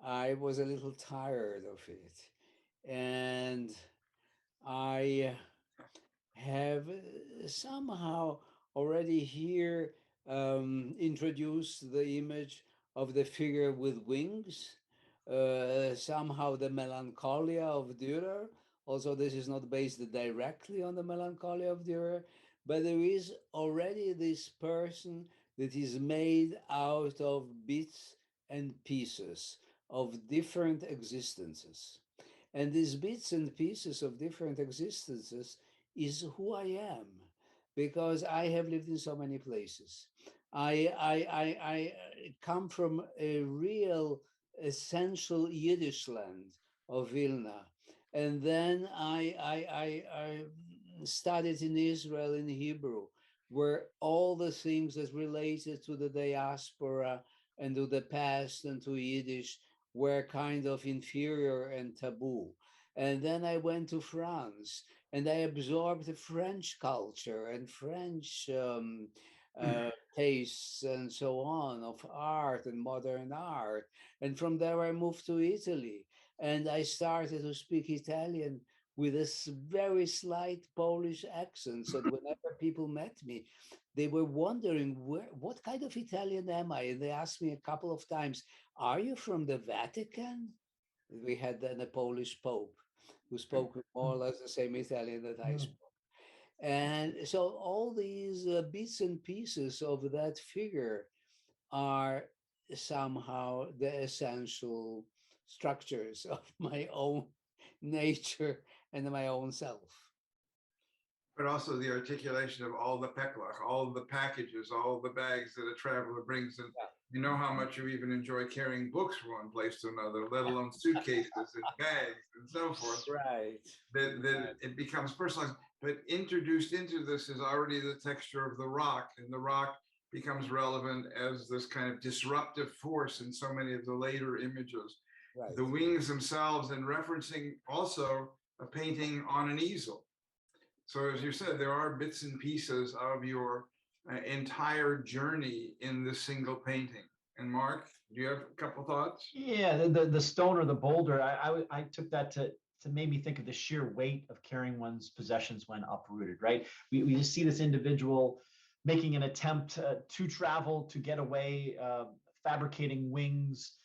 I was a little tired of it. And I have somehow already here introduced the image of the figure with wings, somehow the melancholia of Dürer. Also, this is not based directly on the melancholia of Dürer, but there is already this person that is made out of bits and pieces of different existences. And these bits and pieces of different existences is who I am, because I have lived in so many places. I come from a real essential Yiddish land of Vilna. And then I studied in Israel in Hebrew, where all the things that related to the diaspora and to the past and to Yiddish were kind of inferior and taboo. And then I went to France and I absorbed the French culture and French tastes and so on of art and modern art. And from there, I moved to Italy and I started to speak Italian with a very slight Polish accent. So that whenever people met me, they were wondering, what kind of Italian am I? And they asked me a couple of times, are you from the Vatican? We had then a Polish Pope who spoke more or less the same Italian that I spoke. And so all these bits and pieces of that figure are somehow the essential structures of my own nature and my own self. But also the articulation of all the peklach, all the packages, all the bags that a traveler brings. And you know how much you even enjoy carrying books from one place to another, let alone suitcases and bags and so forth. Right. That it becomes personalized. But introduced into this is already the texture of the rock, and the rock becomes relevant as this kind of disruptive force in so many of the later images. Right. The wings themselves, and referencing also a painting on an easel. So as you said, there are bits and pieces of your entire journey in this single painting. And Mark, do you have a couple thoughts? Yeah, the stone or the boulder, I took that to make me think of the sheer weight of carrying one's possessions when uprooted, right? We just see this individual making an attempt to travel, to get away, fabricating wings,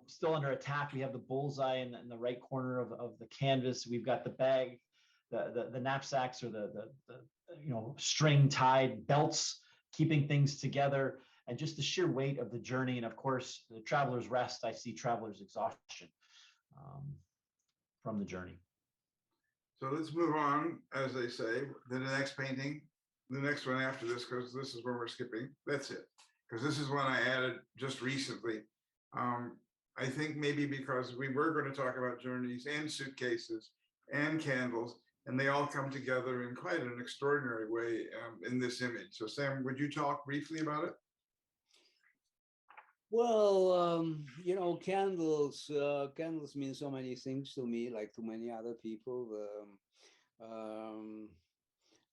still under attack. We have the bullseye in the right corner of the canvas. We've got the bag, the knapsacks, or the string tied belts, keeping things together, and just the sheer weight of the journey. And of course, the traveler's rest. I see traveler's exhaustion from the journey. So let's move on, as they say, to the next painting, the next one after this, because this is where we're skipping. That's it, because this is one I added just recently. I think maybe because we were going to talk about journeys and suitcases and candles, and they all come together in quite an extraordinary way in this image. So Sam, would you talk briefly about it? Well, candles mean so many things to me, like to many other people.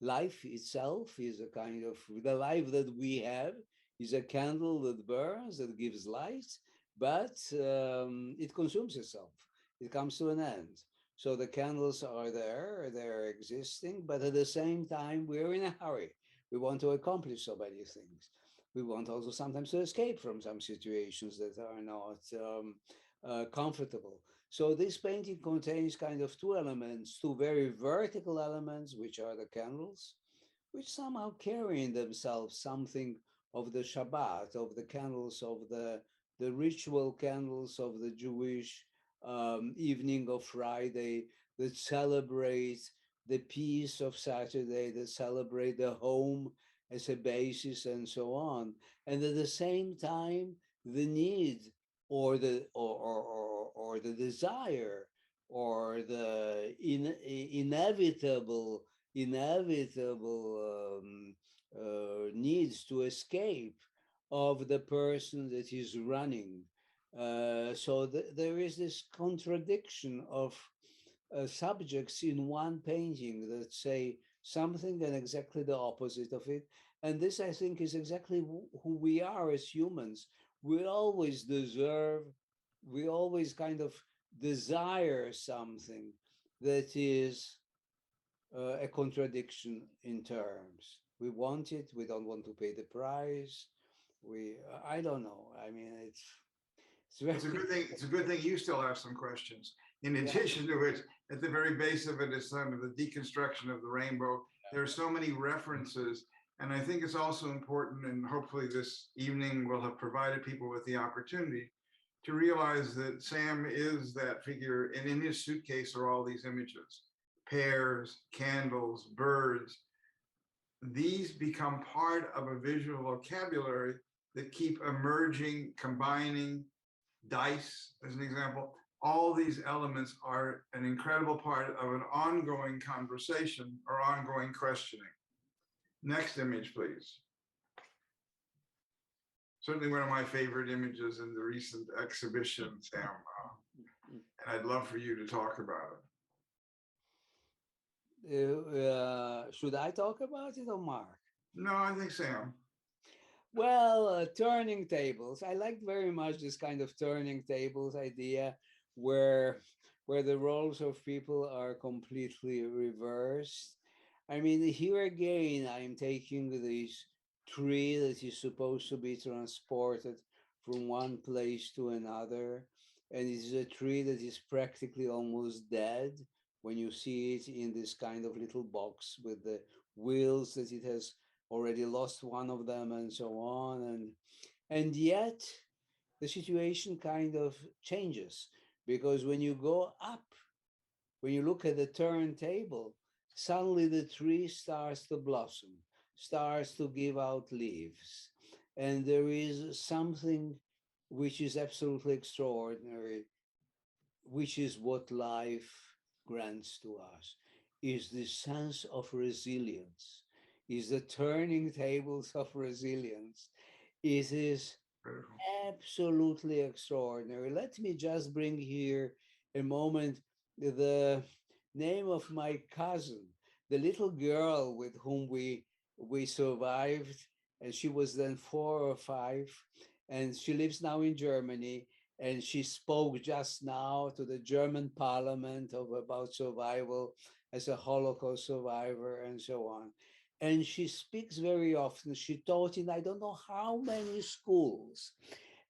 Life itself is a kind of, the life that we have is a candle that burns, that gives light, but it consumes itself. It comes to an end. So the candles are there, they're existing, but at the same time, we're in a hurry. We want to accomplish so many things. We want also sometimes to escape from some situations that are not comfortable. So this painting contains kind of two elements, two very vertical elements, which are the candles, which somehow carry in themselves something of the Shabbat, of the candles, of the ritual candles of the Jewish evening of Friday, that celebrate the peace of Saturday, that celebrate the home as a basis, and so on. And at the same time, the need or the desire or the inevitable needs to escape of the person that is running. So there is this contradiction of subjects in one painting that say something and exactly the opposite of it. And this, I think, is exactly who we are as humans. We always kind of desire something that is a contradiction in terms. We want it, we don't want to pay the price. I don't know. I mean, It's a good thing. It's a good thing you still have some questions. In addition to which, at the very base of it is some of the deconstruction of the rainbow. There are so many references. And I think it's also important, and hopefully this evening will have provided people with the opportunity to realize that Sam is that figure, and in his suitcase are all these images, pears, candles, birds. These become part of a visual vocabulary that keep emerging, combining. Dice, as an example. All these elements are an incredible part of an ongoing conversation or ongoing questioning. Next image, please. Certainly one of my favorite images in the recent exhibition, Sam. And I'd love for you to talk about it. Should I talk about it or Mark? No, I think Sam. Well, turning tables. I like very much this kind of turning tables idea where the roles of people are completely reversed. I mean, here again, I'm taking this tree that is supposed to be transported from one place to another. And it is a tree that is practically almost dead when you see it in this kind of little box with the wheels that it has already lost one of them, and so on. And yet the situation kind of changes, because when you go up, when you look at the turntable, suddenly the tree starts to blossom, starts to give out leaves. And there is something which is absolutely extraordinary, which is what life grants to us, is the sense of resilience, is the turning tables of resilience. It is Beautiful. absolutely extraordinary. Let me just bring here a moment the name of my cousin, the little girl with whom we survived, and she was then 4 or 5, and she lives now in Germany. And she spoke just now to the German parliament of about survival as a Holocaust survivor and so on. And she speaks very often. She taught in I don't know how many schools.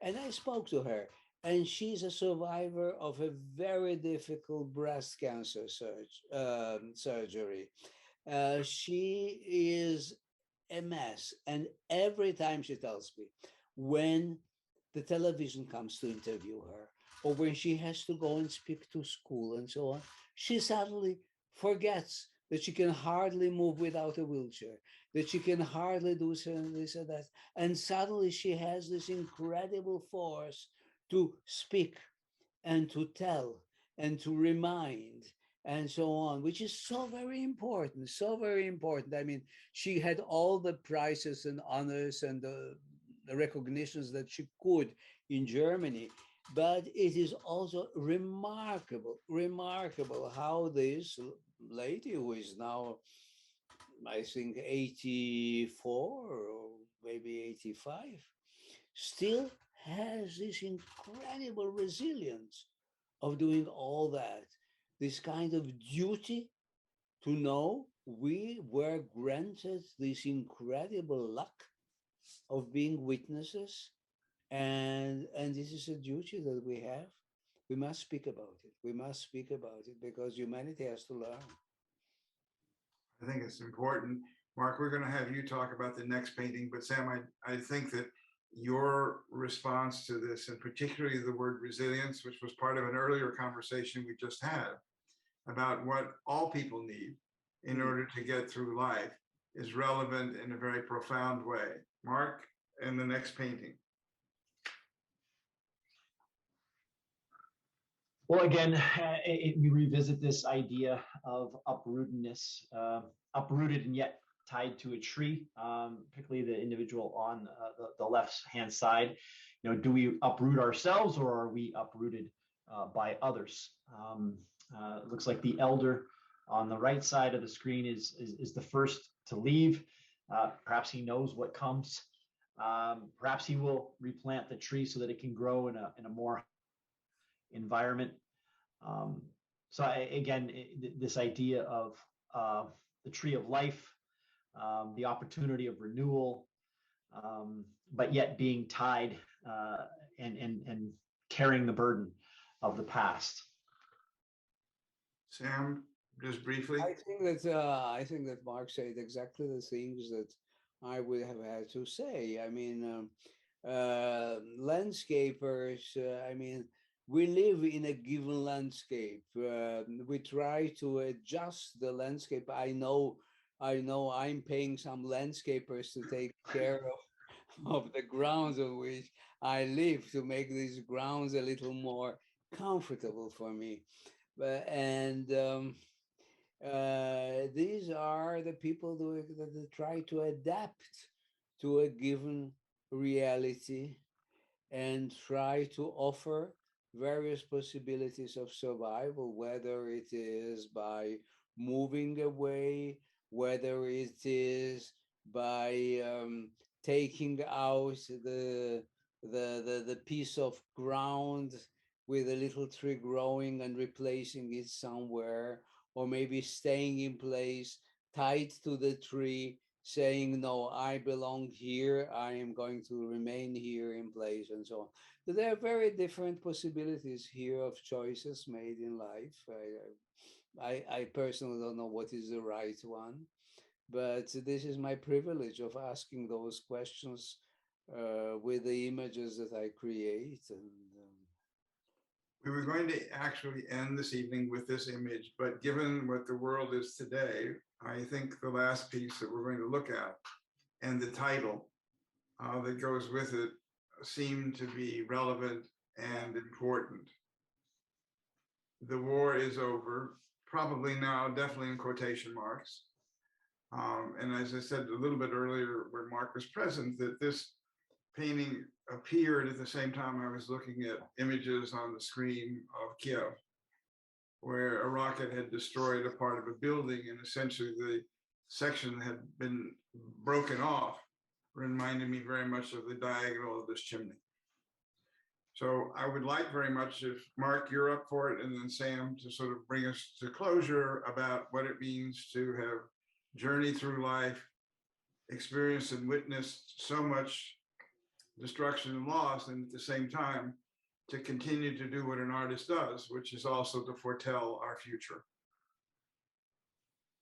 And I spoke to her, and she's a survivor of a very difficult breast cancer surgery. She is a mess. And every time she tells me, when the television comes to interview her, or when she has to go and speak to school and so on, she suddenly forgets that she can hardly move without a wheelchair, that she can hardly do this and that. And suddenly she has this incredible force to speak and to tell and to remind and so on, which is so very important, so very important. I mean, she had all the prizes and honors and the recognitions that she could in Germany. But it is also remarkable, remarkable how this lady, who is now, I think, 84 or maybe 85, still has this incredible resilience of doing all that, this kind of duty to know we were granted this incredible luck of being witnesses, and this is a duty that we have. We must speak about it. We must speak about it because humanity has to learn. I think it's important. Mark, we're going to have you talk about the next painting, but Sam, I think that your response to this, and particularly the word resilience, which was part of an earlier conversation we just had about what all people need in order to get through life, is relevant in a very profound way. Mark, and the next painting. Well, again, we revisit this idea of uprootedness, uprooted and yet tied to a tree, particularly the individual on the left-hand side. You know, do we uproot ourselves, or are we uprooted by others? It looks like the elder on the right side of the screen is the first to leave. Perhaps he knows what comes. Perhaps he will replant the tree so that it can grow in a more environment. So this idea of the tree of life, the opportunity of renewal, but yet being tied and carrying the burden of the past. Sam, just briefly. I think that Mark said exactly the things that I would have had to say. I mean, landscapers. I mean, we live in a given landscape. We try to adjust the landscape. I know I'm paying some landscapers to take care of the grounds on which I live, to make these grounds a little more comfortable for me. And these are the people that try to adapt to a given reality and try to offer various possibilities of survival, whether it is by moving away, whether it is by taking out the piece of ground with a little tree growing and replacing it somewhere, or maybe staying in place, tied to the tree, saying, no, I belong here, I am going to remain here in place, and so on. So there are very different possibilities here of choices made in life. I personally don't know what is the right one, but this is my privilege of asking those questions with the images that I create. And We were going to actually end this evening with this image, but given what the world is today, I think the last piece that we're going to look at and the title that goes with it seem to be relevant and important. The war is over, probably now, definitely in quotation marks. And as I said a little bit earlier, where Mark was present, that this painting appeared at the same time I was looking at images on the screen of Kiev, where a rocket had destroyed a part of a building and essentially the section had been broken off, reminding me very much of the diagonal of this chimney. So I would like very much if, Mark, you're up for it, and then Sam, to sort of bring us to closure about what it means to have journeyed through life, experienced and witnessed so much destruction and loss, and at the same time, to continue to do what an artist does, which is also to foretell our future.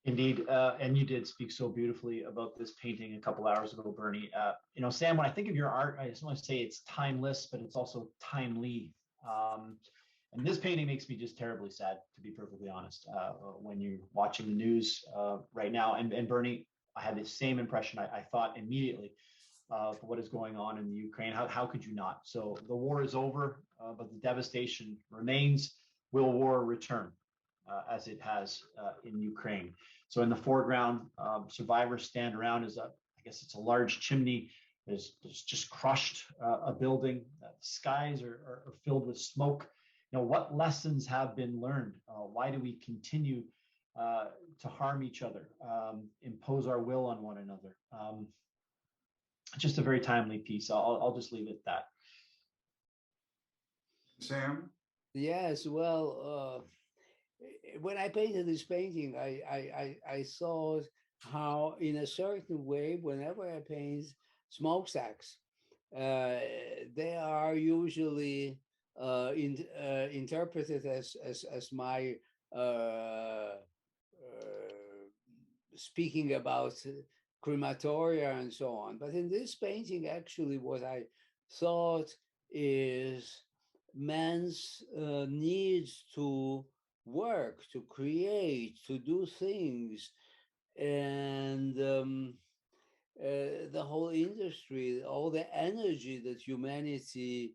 Indeed, and you did speak so beautifully about this painting a couple hours ago, Bernie. You know, Sam, when I think of your art, I just want to say it's timeless, but it's also timely. And this painting makes me just terribly sad, to be perfectly honest, when you're watching the news right now. And Bernie, I had the same impression. I thought immediately of what is going on in the Ukraine. How could you not? So the war is over, but the devastation remains. Will war return? As it has in Ukraine. So in the foreground, survivors stand around as I guess it's a large chimney. There's just crushed a building. The skies are filled with smoke. You know, what lessons have been learned? Why do we continue to harm each other, impose our will on one another? Just a very timely piece. I'll just leave it at that. Sam? yes, well, when I painted this painting, I thought how, in a certain way, whenever I paint smokestacks, they are usually interpreted as my speaking about crematoria and so on. But in this painting, actually, what I thought is man's need to work, to create, to do things, and the whole industry, all the energy that humanity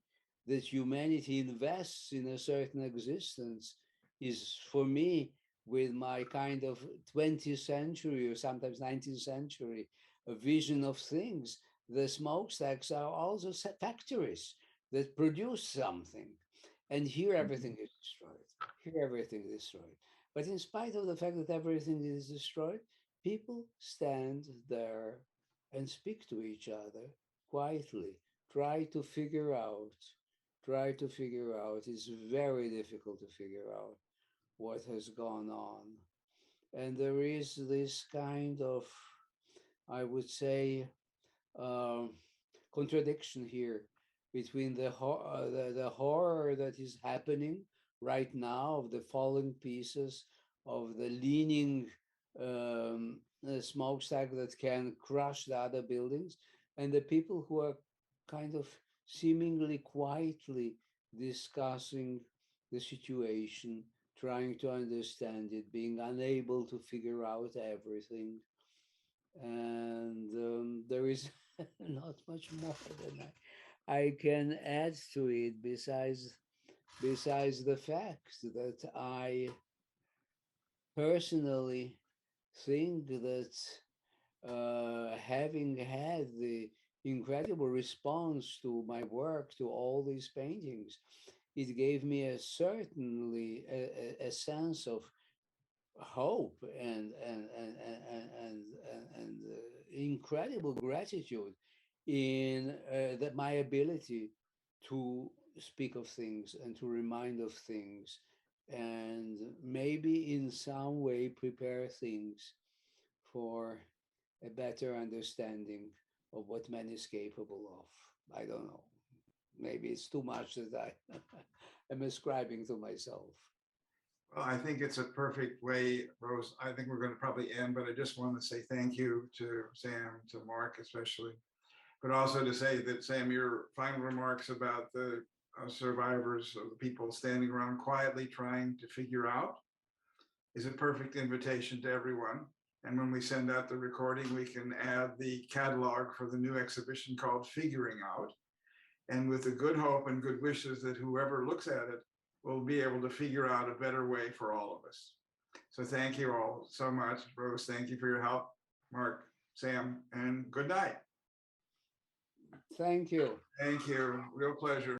invests in a certain existence is, for me, with my kind of 20th century or sometimes 19th century a vision of things. The smokestacks are also factories that produce something. And here everything is destroyed. Here everything is destroyed. But in spite of the fact that everything is destroyed, people stand there and speak to each other quietly, try to figure out. It's very difficult to figure out what has gone on. And there is this kind of, I would say, uh, contradiction here between the horror that is happening right now of the falling pieces of the leaning the smokestack that can crush the other buildings, and the people who are kind of seemingly quietly discussing the situation, trying to understand it, being unable to figure out everything. And there is not much more than I can add to it, besides the fact that I personally think that having had the incredible response to my work, to all these paintings, it gave me certainly a sense of hope and incredible gratitude in that my ability to speak of things and to remind of things, and maybe in some way prepare things for a better understanding of what man is capable of. I don't know. Maybe it's too much that I am ascribing to myself. Well, I think it's a perfect way, Rose. I think we're going to probably end, but I just want to say thank you to Sam, to Mark especially, but also to say that, Sam, your final remarks about the survivors of the people standing around quietly trying to figure out is a perfect invitation to everyone. And when we send out the recording, we can add the catalog for the new exhibition called Figuring Out. And with the good hope and good wishes that whoever looks at it will be able to figure out a better way for all of us. So thank you all so much. Rose, thank you for your help. Mark, Sam, and good night. Thank you. Thank you. Real pleasure.